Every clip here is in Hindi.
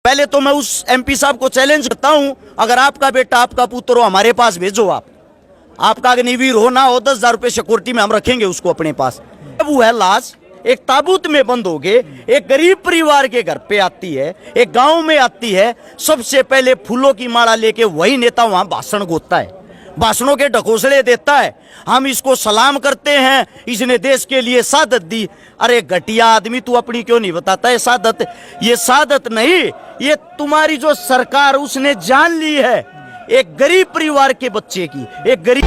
पहले तो मैं उस एमपी साहब को चैलेंज करता हूं, अगर आपका बेटा आपका पुत्र हो हमारे पास भेजो, आपका अग्निवीर हो ना हो 10,000 रुपए सिक्योरिटी में हम रखेंगे उसको अपने पास। वो है लाश एक ताबूत में बंद हो गए, एक गरीब परिवार के घर पे आती है, एक गांव में आती है, सबसे पहले फूलों की माला लेके वही नेता वहां भाषण गोता है, भाषणों के ढकोसले देता है। हम इसको सलाम करते हैं, इसने देश के लिए शहादत दी। अरे घटिया आदमी, तू अपनी क्यों नहीं बताता है शहादत? ये शहादत नहीं, ये तुम्हारी जो सरकार उसने जान ली है एक गरीब परिवार के बच्चे की, एक गरीब।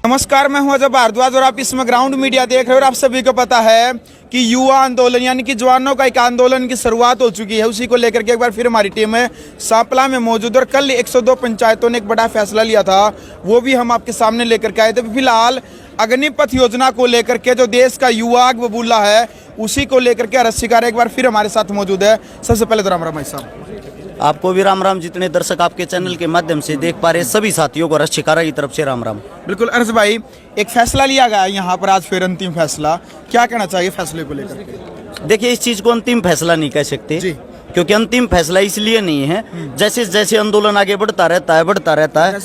नमस्कार, मैं हूं अजय भारद्वाज और आप इसमें ग्राउंड मीडिया देख रहे हो। और आप सभी को पता है कि युवा आंदोलन यानी कि जवानों का एक आंदोलन की शुरुआत हो चुकी है। उसी को लेकर के एक बार फिर हमारी टीम है सांपला में मौजूद। और कल 102 पंचायतों ने एक बड़ा फैसला लिया था, वो भी हम आपके सामने लेकर के आए थे। फिलहाल अग्निपथ योजना को लेकर के जो देश का युवा आग बबूला है उसी को लेकर के रसिकार एक बार फिर हमारे साथ मौजूद है। सबसे पहले तो राम राम भाई साहब। आपको भी राम राम। जितने दर्शक आपके चैनल के माध्यम से देख पा रहे सभी साथियों को रसिकारा की तरफ से राम राम। बिल्कुल अर्ज भाई, एक फैसला लिया गया यहाँ पर आज, फिर अंतिम फैसला, क्या कहना चाहिए फैसले को लेकर के? देखिए, इस चीज को अंतिम फैसला नहीं कह सकते जी, क्योंकि अंतिम फैसला इसलिए नहीं है, जैसे जैसे आंदोलन आगे बढ़ता रहता है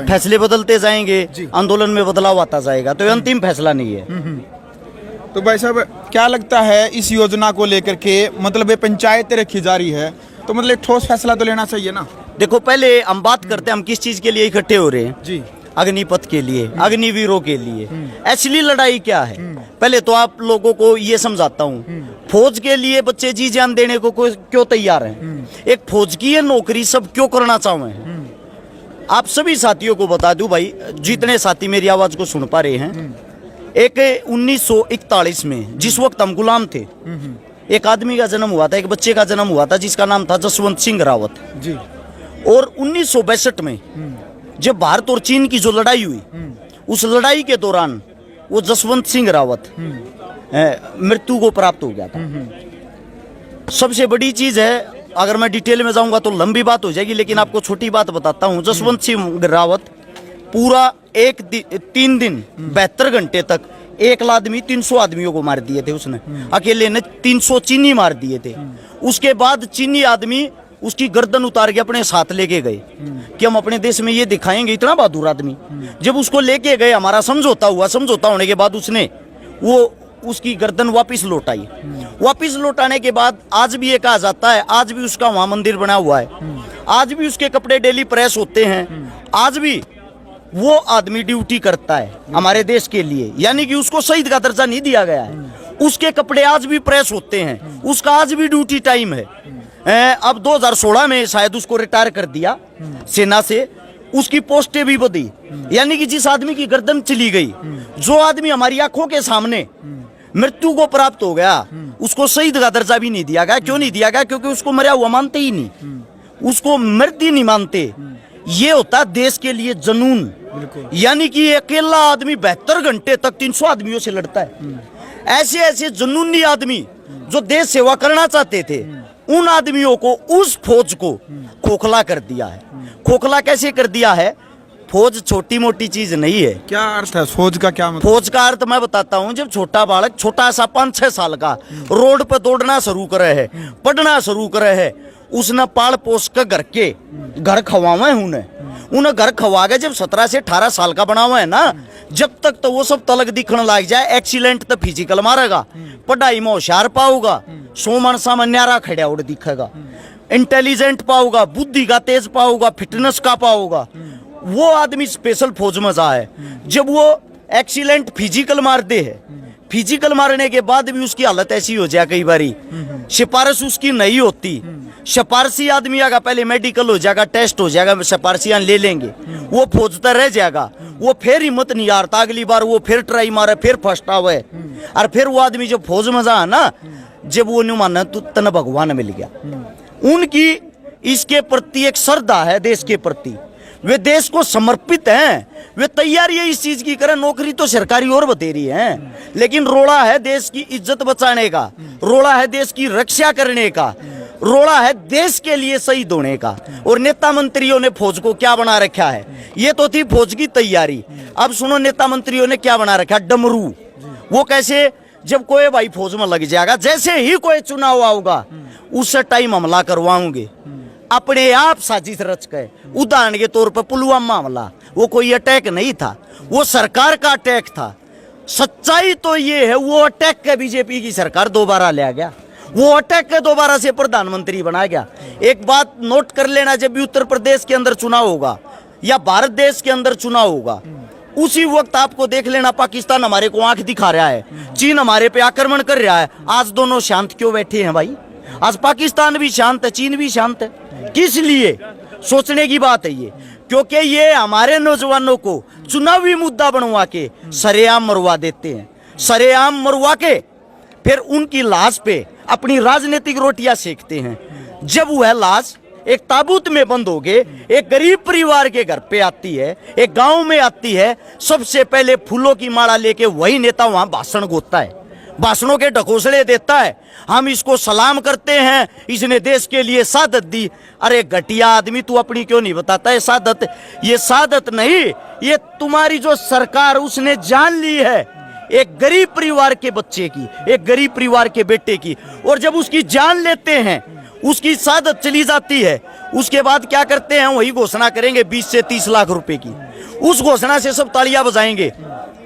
फैसले बदलते जाएंगे, आंदोलन में बदलाव आता जाएगा, तो ये अंतिम फैसला नहीं है। तो भाई साहब, क्या लगता है इस योजना को लेकर के, मतलब ये पंचायतें रखी जा रही है, तो मतलब एक ठोस फैसला तो लेना चाहिए ना? देखो, पहले हम बात करते हैं हम किस चीज के लिए इकट्ठे हो रहे हैं जी। अग्निपथ के लिए, अग्निवीरों के लिए। एक्चुअली लड़ाई क्या है, पहले तो आप लोगों को ये समझाता हूँ। फौज के लिए बच्चे जी जान देने को क्यों तैयार हैं? एक फौज की ये नौकरी सब क्यों करना चाहे हैं? आप सभी साथियों को बता दूं भाई, जितने साथी मेरी आवाज को सुन पा रहे हैं, एक 1941 में जिस वक्त हम गुलाम थे, एक आदमी का जन्म हुआ था, एक बच्चे का जन्म हुआ था जिसका नाम था जसवंत सिंह रावत जी। और 1962 में जब भारत और चीन की जो लड़ाई हुई, उस लड़ाई के दौरान वो जसवंत सिंह रावत मृत्यु को प्राप्त हो गया था। सबसे बड़ी चीज है, अगर मैं डिटेल में जाऊंगा तो लंबी बात हो जाएगी, लेकिन आपको छोटी बात बताता हूं। जसवंत सिंह रावत पूरा 3 दिन 72 घंटे तक एक आदमी 300 आदमियों को मार दिए थे उसने, अकेले ने 300 चीनी मार दिए थे। उसके बाद चीनी आदमी उसकी गर्दन उतार के अपने साथ लेके गए कि हम अपने देश में ये दिखाएंगे, इतना बहादुर आदमी। जब उसको लेके गए, हमारा समझौता हुआ, समझौता होने के बाद उसने वो उसकी गर्दन वापस लौटाई। वापस लौटाने के बाद आज भी ये कहा जाता है, आज भी उसका वहां मंदिर बना हुआ है, आज भी उसके कपड़े डेली प्रेस होते हैं, आज भी वो आदमी ड्यूटी करता है हमारे देश के लिए, यानी कि उसको शहीद का दर्जा नहीं दिया गया है। उसके कपड़े आज भी प्रेस होते हैं, उसका आज भी ड्यूटी टाइम है। अब 2016 में शायद उसको रिटायर कर दिया सेना से, उसकी पोस्टें भी बदली, यानी कि जिस आदमी की गर्दन चली गई, जो आदमी हमारी आंखों के सामने मृत्यु को प्राप्त हो गया, उसको शहीद का दर्जा भी नहीं दिया गया। क्यों नहीं दिया गया? क्योंकि उसको मरा हुआ मानते ही नहीं, उसको मृत ही नहीं मानते। ये होता देश के लिए जनून, यानी कि अकेला आदमी 72 घंटे तक 300 आदमियों से लड़ता है। ऐसे ऐसे जनूनी आदमी जो देश सेवा करना चाहते थे, उन आदमियों को, उस फौज को खोखला कर दिया है। खोखला कैसे कर दिया है? फौज छोटी मोटी चीज नहीं है। क्या अर्थ है फौज का? क्या मतलब? फौज का अर्थ मैं बताता हूँ। जब छोटा बालक, छोटा सा 5-6 साल का, रोड पे दौड़ना शुरू करे है, पढ़ना शुरू करे है, उसने पाल पोस कर घर खवावे उन्हें घर खवा के जब 17 से 18 साल का बना हुआ है ना, जब तक तो वो सब तलक दिखने लग जाए। एक्सीलेंट तो फिजिकल मारेगा, पढ़ाई में होशियार पाऊगा, सोमन सामन न्यारा खड़ा उड़ दिखेगा, इंटेलिजेंट पाऊगा, बुद्धि का तेज पाऊगा, फिटनेस का पाऊगा, वो आदमी स्पेशल फौज में जा है। जब वो एक्सीलेंट फिजिकल मार दे है, फिजिकल मारने के बाद भी उसकी हालत ऐसी हो जाए, कई बारी सिफारिश उसकी नहीं होती। सिफारसी आदमी आगा, पहले मेडिकल हो जाएगा, टेस्ट हो जाएगा, सिफारसियां ले लेंगे, वो फौजता रह जाएगा, वो फिर हिम्मत नहीं हारता, अगली बार वो फिर ट्राई मारे, फिर फर्स्ट आवे। और फिर वो आदमी जब फौज में जा ना, जब वो नहीं माना तो तना भगवान मिल गया। उनकी इसके प्रति एक श्रद्धा है, देश के प्रति, वे देश को समर्पित हैं, वे तैयारी है इस चीज की करें। नौकरी तो सरकारी और बतेरी है, लेकिन रोड़ा है देश की इज्जत बचाने का, रोड़ा है देश की रक्षा करने का, रोड़ा है देश के लिए शहीद होने का। और नेता मंत्रियों ने फौज को क्या बना रखा है? ये तो थी फौज की तैयारी। अब सुनो, नेता मंत्रियों ने क्या बना रखा? डमरू। वो कैसे? जब कोई भाई फौज में लग जाएगा, जैसे ही कोई चुनाव आओगा उस टाइम हमला करवाऊंगे अपने आप साजिश रच के। उदाहरण के तौर पर पुलवामा हमला, वो कोई अटैक नहीं था, वो सरकार का अटैक था। सच्चाई तो ये है वो अटैक के बीजेपी की सरकार दोबारा ले गया, वो अटैक के दोबारा से प्रधानमंत्री बना गया। एक बात नोट कर लेना, जब भी उत्तर प्रदेश के अंदर चुनाव होगा या भारत देश के अंदर चुनाव होगा, उसी वक्त आपको देख लेना पाकिस्तान हमारे को आंख दिखा रहा है, चीन हमारे पे आक्रमण कर रहा है। आज दोनों शांत क्यों बैठे हैं भाई? आज पाकिस्तान भी शांत है, चीन भी शांत है। किस लिए? सोचने की बात है ये, क्योंकि ये हमारे नौजवानों को चुनावी मुद्दा बनवा के सरेआम मरवा देते हैं। सरेआम मरवा के फिर उनकी लाश पे अपनी राजनीतिक रोटियां सेकते हैं। जब वह लाश एक ताबूत में बंद हो गए, एक गरीब परिवार के घर पे आती है, एक गांव में आती है, सबसे पहले फूलों की माला लेके वही नेता वहां भाषण गोता है, भाषणों के ढकोसले देता है। हम इसको सलाम करते हैं, इसने देश के लिए शहादत दी। अरे घटिया आदमी, तू अपनी क्यों नहीं बताता है शहादत? ये शहादत नहीं, ये तुम्हारी जो सरकार उसने जान ली है एक गरीब परिवार के बच्चे की, एक गरीब परिवार के बेटे की। और जब उसकी जान लेते हैं, उसकी शहादत चली जाती है, उसके बाद क्या करते हैं? वही घोषणा करेंगे 20 से 30 लाख रुपए की। उस घोषणा से सब तालियां बजाएंगे,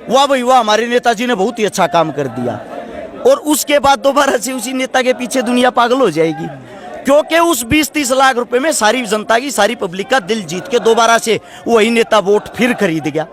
वाह भाई वाह, हमारे नेताजी ने बहुत ही अच्छा काम कर दिया। और उसके बाद दोबारा से उसी नेता के पीछे दुनिया पागल हो जाएगी, क्योंकि उस 20-30 लाख रुपए में सारी जनता की, सारी पब्लिक का दिल जीत के दोबारा से वही नेता वोट फिर खरीद गया।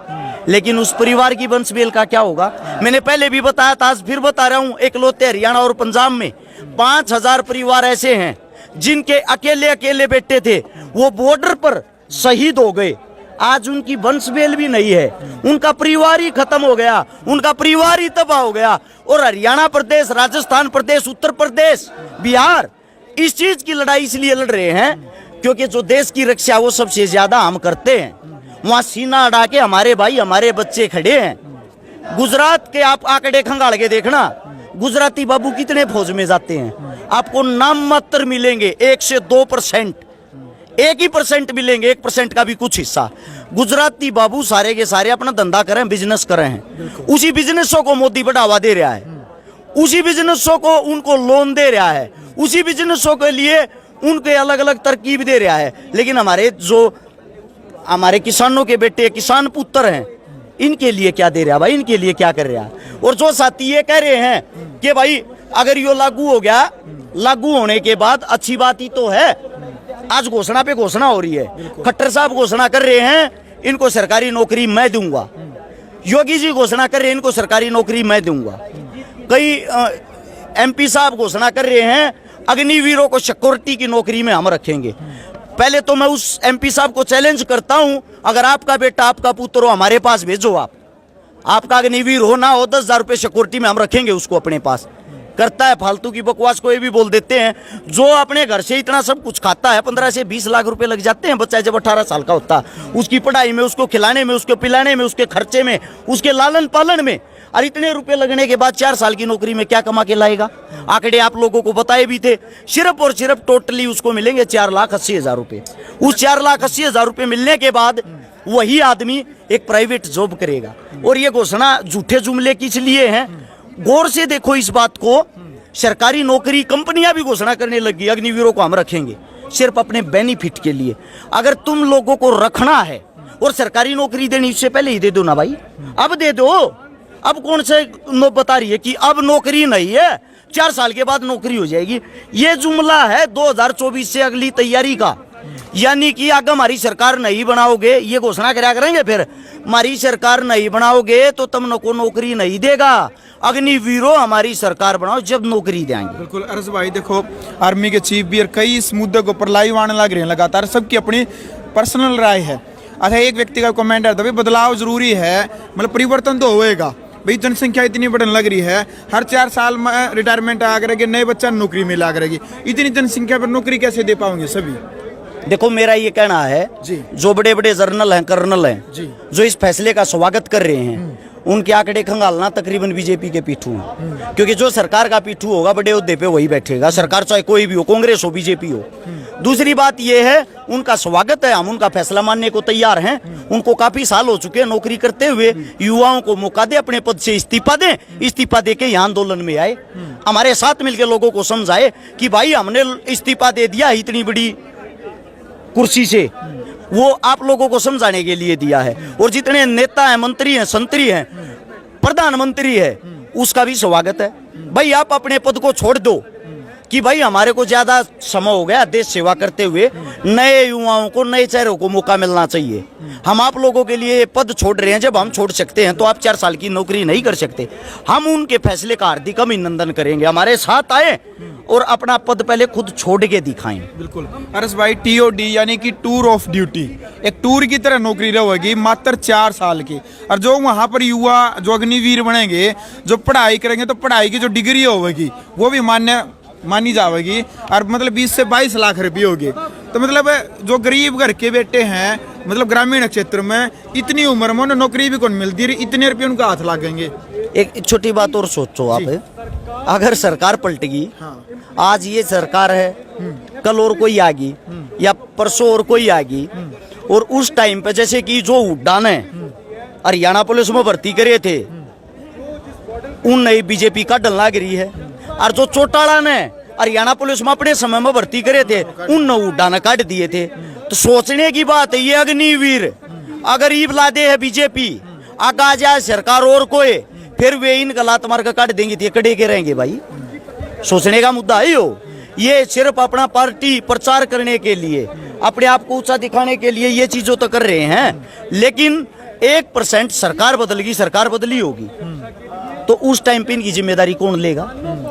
लेकिन उस परिवार की वंशवेल का क्या होगा? मैंने पहले भी बताया था, आज फिर बता रहा हूं। इकलौते हरियाणा और पंजाब में 5000 परिवार ऐसे हैं जिनके अकेले अकेले बेटे थे, वो बॉर्डर पर शहीद हो गए। आज उनकी वंशवेल भी नहीं है, उनका परिवार ही खत्म हो गया, उनका परिवार ही तबाह हो गया। और हरियाणा प्रदेश, राजस्थान प्रदेश, उत्तर प्रदेश, बिहार इस चीज की लड़ाई इसलिए लड़ रहे हैं क्योंकि जो देश की रक्षा वो सबसे ज्यादा हम करते हैं। वहां सीना अड़ा के हमारे भाई, हमारे बच्चे खड़े हैं। गुजरात के आप आंकड़े खंगाल के देखना, गुजराती बाबू कितने फौज में जाते हैं? आपको नाम मात्र मिलेंगे, 1 से 2%, 1% मिलेंगे, 1% का भी कुछ हिस्सा। गुजराती बाबू सारे के सारे अपना धंधा करें, बिजनेस कर रहे हैं। उसी बिजनेसों को मोदी बढ़ावा दे रहा है, उसी बिजनेसों को उनको लोन दे रहा है, उसी बिजनेसों के लिए उनके अलग अलग तरकीब दे रहा है। लेकिन हमारे किसानों के बेटे, किसान पुत्र हैं, इनके लिए क्या दे रहा है भाई? इनके लिए क्या कर रहा है? और जो साथी ये कह रहे हैं कि भाई अगर ये लागू हो गया, लागू होने के बाद अच्छी बात ही तो है। आज घोषणा पे घोषणा हो रही है, खट्टर साहब घोषणा कर रहे हैं इनको सरकारी नौकरी मैं दूंगा, योगी जी घोषणा कर रहे हैं इनको सरकारी नौकरी मैं दूंगा, कई MP साहब घोषणा कर रहे हैं अग्निवीरों को सिक्योरिटी की नौकरी में हम रखेंगे। पहले तो मैं उस MP साहब को चैलेंज करता हूं, अगर आपका बेटा, आपका पुत्र हो, हमारे पास भेजो। आपका अग्निवीर हो ना हो, 10,000 रुपये सिक्योरिटी में हम रखेंगे उसको अपने पास। करता है फालतू की बकवास, कोई भी बोल देते हैं। जो अपने घर से इतना सब कुछ खाता है, 15 से 20 लाख रुपए लग जाते हैं बच्चा जब 18 साल का होता है, उसकी पढ़ाई में, उसको खिलाने में, उसको पिलाने में, उसके खर्चे में, उसके लालन पालन में। और इतने रुपए लगने के बाद 4 साल की नौकरी में क्या कमा के लाएगा? आंकड़े आप लोगों को बताए भी थे, सिर्फ और सिर्फ टोटली उसको मिलेंगे 4,80,000 रुपए। उस 4,80,000 रुपए मिलने के बाद वही आदमी एक प्राइवेट जॉब करेगा। और ये घोषणा झूठे जुमले किस लिए हैं? गौर से देखो इस बात को। सरकारी नौकरी कंपनियां भी घोषणा करने लगी, अग्निवीरों को हम रखेंगे सिर्फ अपने बेनिफिट के लिए। अगर तुम लोगों को रखना है और सरकारी नौकरी देनी, इससे पहले ही दे दो ना भाई, अब दे दो। अब कौन से बता रही है कि अब नौकरी नहीं है, 4 साल के बाद नौकरी हो जाएगी? ये जुमला है 2024 से अगली तैयारी का। यानी कि अगर हमारी सरकार नहीं बनाओगे, ये घोषणा करा करेंगे फिर, हमारी सरकार नहीं बनाओगे तो तुम को नौकरी नहीं देगा, अग्निवीरों हमारी सरकार बनाओ जब नौकरी देंगे। बिल्कुल अरज भाई, देखो आर्मी के चीफ भी और कई इस मुद्दे को ऊपर लाइव आने लग रहे हैं लगातार, सबकी अपनी पर्सनल राय है। अच्छा, एक व्यक्ति का कमेंट आता है, बदलाव जरूरी है, मतलब परिवर्तन तो होएगा भाई, जनसंख्या इतनी बढ़ने लग रही है, हर 4 साल में रिटायरमेंट आ करेगी, नए बच्चा नौकरी मिला करेगी, इतनी जनसंख्या पर नौकरी कैसे दे पाओगे सभी? देखो मेरा ये कहना है जी, जो बड़े बड़े जर्नल हैं, कर्नल हैं जी, जो इस फैसले का स्वागत कर रहे हैं, उनके आंकड़े खंगालना तकरीबन बीजेपी के पीठू हैं। क्योंकि जो सरकार का पीठू होगा बड़े ओहदे पे वही बैठेगा, सरकार चाहे कोई भी हो, कांग्रेस हो, बीजेपी हो, दूसरी बात ये है, उनका स्वागत है, हम उनका फैसला मानने को तैयार हैं। उनको काफी साल हो चुके हैं नौकरी करते हुए, युवाओं को मौका दे, अपने पद से इस्तीफा दें, इस्तीफा दे के यहाँ आंदोलन में आए, हमारे साथ मिलकर लोगों को समझाए कि भाई हमने इस्तीफा दे दिया इतनी बड़ी कुर्सी से, वो आप लोगों को समझाने के लिए दिया है। और जितने नेता हैं, मंत्री हैं, संतरी हैं, प्रधानमंत्री है, उसका भी स्वागत है। भाई आप अपने पद को छोड़ दो कि भाई हमारे को ज्यादा समय हो गया देश सेवा करते हुए, नए युवाओं को, नए चेहरों को मौका मिलना चाहिए। हम आप लोगों के लिए पद छोड़ रहे हैं, जब हम छोड़ सकते हैं तो आप 4 साल की नौकरी नहीं कर सकते। हम उनके फैसले का हार्दिक अभिनंदन करेंगे, हमारे साथ आए और अपना पद पहले खुद छोड़ के दिखाएं। बिल्कुल अरस भाई, TOD यानी कि टूर ऑफ ड्यूटी, एक टूर की तरह नौकरी रहेगी मात्र 4 साल की। और जो वहाँ पर युवा जो अग्निवीर बनेंगे, जो पढ़ाई करेंगे, तो पढ़ाई की जो डिग्री होगी वो भी मानी जाएगी, और मतलब 20 से 22 लाख रुपये होगी। तो मतलब जो गरीब घर के बेटे हैं, मतलब ग्रामीण क्षेत्र में इतनी उम्र में उन्हें नौकरी भी कौन मिलती है, इतने रुपये उनका हाथ लगेंगे। एक छोटी बात और सोचो आप, अगर सरकार पलटेगी, आज ये सरकार है, कल और कोई आएगी या परसों और कोई आएगी, और उस टाइम पे जैसे कि जो उड़ान है हरियाणा पुलिस में भर्ती करे थे, उन नई बीजेपी का डल लग रही है। और जो चौटाला ने हरियाणा पुलिस में अपने समय में भर्ती करे थे, उन उड़ान काट दिए थे। तो सोचने की बात है, ये अग्निवीर अगर ईब लादे है बीजेपी, आगा जाए सरकार और कोई, फिर वे इन गलात मार का काट देंगे, तो कड़े के रहेंगे भाई। सोचने का मुद्दा है ये सिर्फ अपना पार्टी प्रचार करने के लिए, अपने आप को ऊंचा दिखाने के लिए ये चीजों तो कर रहे हैं। लेकिन 1% सरकार बदलेगी, सरकार बदली होगी, तो उस टाइम पे इनकी जिम्मेदारी कौन लेगा?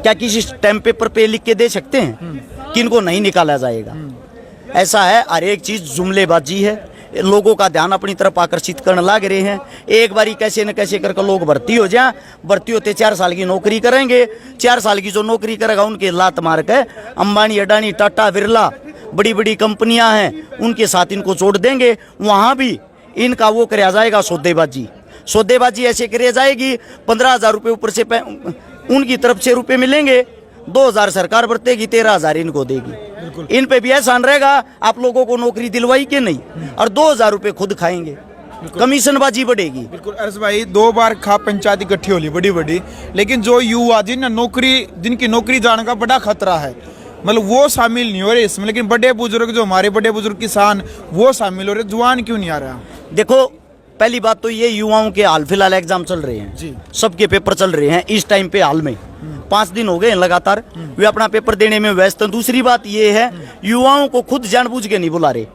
क्या किसी स्टैम्प पेपर पे लिख के दे सकते हैं कि इनको नहीं निकाला जाएगा? ऐसा है, हर एक चीज जुमलेबाजी है, लोगों का ध्यान अपनी तरफ आकर्षित करने लग रहे हैं। एक बारी कैसे न कैसे करके लोग भर्ती हो जाए, भर्ती होते 4 साल की नौकरी करेंगे, 4 साल की जो नौकरी करेगा उनके लात मार के अंबानी, अडानी, टाटा, बिरला, बड़ी बड़ी कंपनियां हैं, उनके साथ इनको जोड़ देंगे। वहां भी इनका वो कराया जाएगा सौदेबाजी ऐसे करी जाएगी, 15,000 रुपये ऊपर से उनकी तरफ से रुपए मिलेंगे, 2,000 सरकार बरतेगी, 13,000 इनको देगी। इन पे भी एहसान रहेगा, आप लोगों को नौकरी दिलवाई के नहीं, और 2,000 रुपये खुद खाएंगे, कमीशनबाजी बढ़ेगी। बिल्कुल अरस भाई, 2 बार खा पंचायत इकट्ठी होली बड़ी, लेकिन जो युवा जिनकी नौकरी जाने का बड़ा खतरा है, मतलब वो शामिल नहीं हो रहे इसमें। लेकिन बड़े बुजुर्ग, जो हमारे बड़े बुजुर्ग किसान, वो शामिल हो रहे, जुआन क्यों नहीं आ रहा? देखो, पहली बात तो ये, युवाओं के हाल फिलहाल एग्जाम चल रहे हैं जी, सबके पेपर चल रहे हैं इस टाइम पे, हाल में 5 दिन हो गए लगातार वे अपना पेपर देने में व्यस्त हैं। दूसरी बात ये है, युवाओं को खुद जानबूझ के नहीं बुला रहे,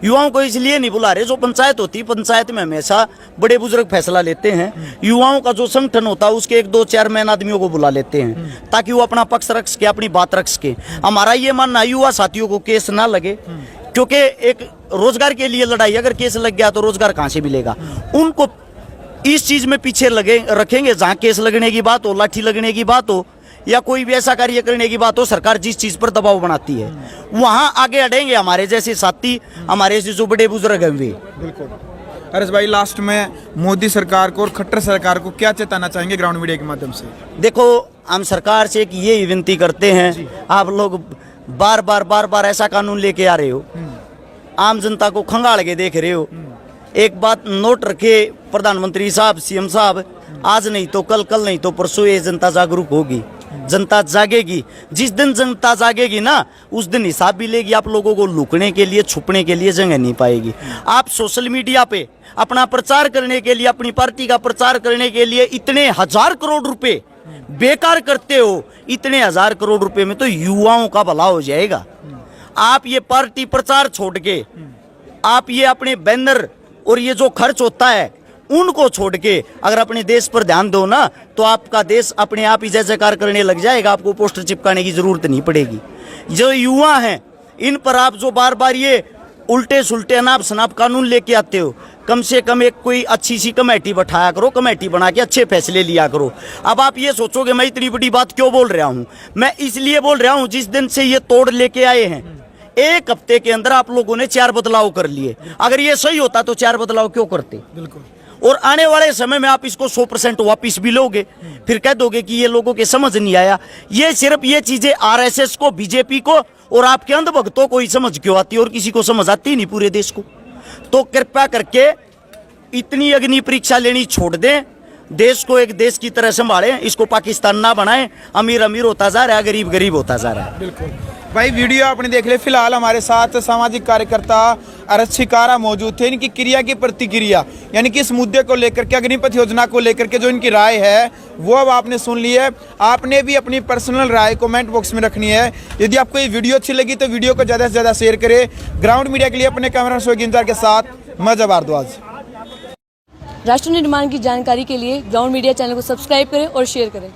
युवाओं को इसलिए नहीं बुला रहे, जो पंचायत होती है, पंचायत में हमेशा बड़े बुजुर्ग फैसला लेते हैं। युवाओं का जो संगठन होता है, उसके 1-2 चेयरमैन आदमियों को बुला लेते हैं, ताकि वो अपना पक्ष रख सके, अपनी बात रख सके। हमारा ये मानना है, युवा साथियों को केस ना लगे, क्योंकि एक रोजगार के लिए लड़ाई, अगर केस लग गया तो रोजगार कहां से मिलेगा? उनको इस चीज में पीछे रखेंगे, जहां केस लगने की बात हो, लाठी लगने की बात हो, या कोई भी ऐसा कार्य करने की बात हो, सरकार जिस चीज पर दबाव बनाती है वहां आगे अड़ेंगे हमारे जैसे साथी, हमारे जैसे जो बड़े बुजुर्ग हैं वे। बिल्कुल अरस भाई, लास्ट में मोदी सरकार को और खट्टर सरकार को क्या चेताना चाहेंगे ग्राउंड मीडिया के माध्यम से? देखो, हम सरकार से एक ये विनती करते हैं, आप लोग बार बार ऐसा कानून लेके आ रहे हो, आम जनता को खंगाल के देख रहे हो। एक बात नोट रखे प्रधानमंत्री साहब, CM साहब, आज नहीं तो कल, कल नहीं तो परसों ये जनता जागरूक होगी, जनता जागेगी। जिस दिन जनता जागेगी ना, उस दिन हिसाब भी लेगी। आप लोगों को लुकने के लिए, छुपने के लिए जगह नहीं पाएगी। आप सोशल मीडिया पे अपना प्रचार करने के लिए, अपनी पार्टी का प्रचार करने के लिए इतने 1000 करोड़ रुपए बेकार करते हो, इतने 1000 करोड़ रुपए में तो युवाओं का भला हो जाएगा। आप ये पार्टी प्रचार छोड़ के, आप ये अपने बैनर और ये जो खर्च होता है उनको छोड़ के अगर अपने देश पर ध्यान दो ना, तो आपका देश अपने आप ही जय जयकार करने लग जाएगा। आपको पोस्टर चिपकाने की जरूरत नहीं पड़ेगी। जो युवा हैं, इन पर आप जो बार बार ये उल्टे सुल्टे अनाप शनाप कानून लेके आते हो, कम से कम एक कोई अच्छी सी कमेटी बैठाया करो, कमेटी बना के अच्छे फैसले लिया करो। अब आप ये सोचोगे मैं इतनी बड़ी बात क्यों बोल रहा हूँ? मैं इसलिए बोल रहा हूँ, जिस दिन से ये तोड़ लेके आए हैं, 1 हफ्ते के अंदर आप लोगों ने 4 बदलाव कर लिए। अगर ये सही होता तो 4 बदलाव क्यों करते? बिल्कुल। और आने वाले समय में आप इसको 100% वापिस भी लोगे, फिर कह दोगे कि ये लोगों के समझ नहीं आया। ये सिर्फ ये चीजें आरएसएस को, बीजेपी को और आपके अंधभक्तों को ही समझ क्यों आती है और किसी को समझ आती नहीं पूरे देश को। तो कृपया करके इतनी अग्नि परीक्षा लेनी छोड़ दें, देश को एक देश की तरह संभालें, इसको पाकिस्तान ना बनाएं। अमीर अमीर होता जा रहा है, गरीब गरीब होता जा रहा है। बिल्कुल भाई, वीडियो आपने देख लिया। फिलहाल हमारे साथ सामाजिक कार्यकर्ता अरज शिकारा मौजूद थे। इनकी क्रिया की प्रतिक्रिया यानी कि इस मुद्दे को लेकर के, अग्निपथ योजना को लेकर के जो इनकी राय है वो अब आपने सुन ली है। आपने भी अपनी पर्सनल राय कमेंट बॉक्स में रखनी है। यदि आपको ये वीडियो अच्छी लगी तो वीडियो को ज़्यादा से ज़्यादा शेयर करें। ग्राउंड मीडिया के लिए अपने कैमरा सोगिंजार के साथ मैं जब भारद्वाज। राष्ट्र निर्माण की जानकारी के लिए ग्राउंड मीडिया चैनल को सब्सक्राइब करें और शेयर करें।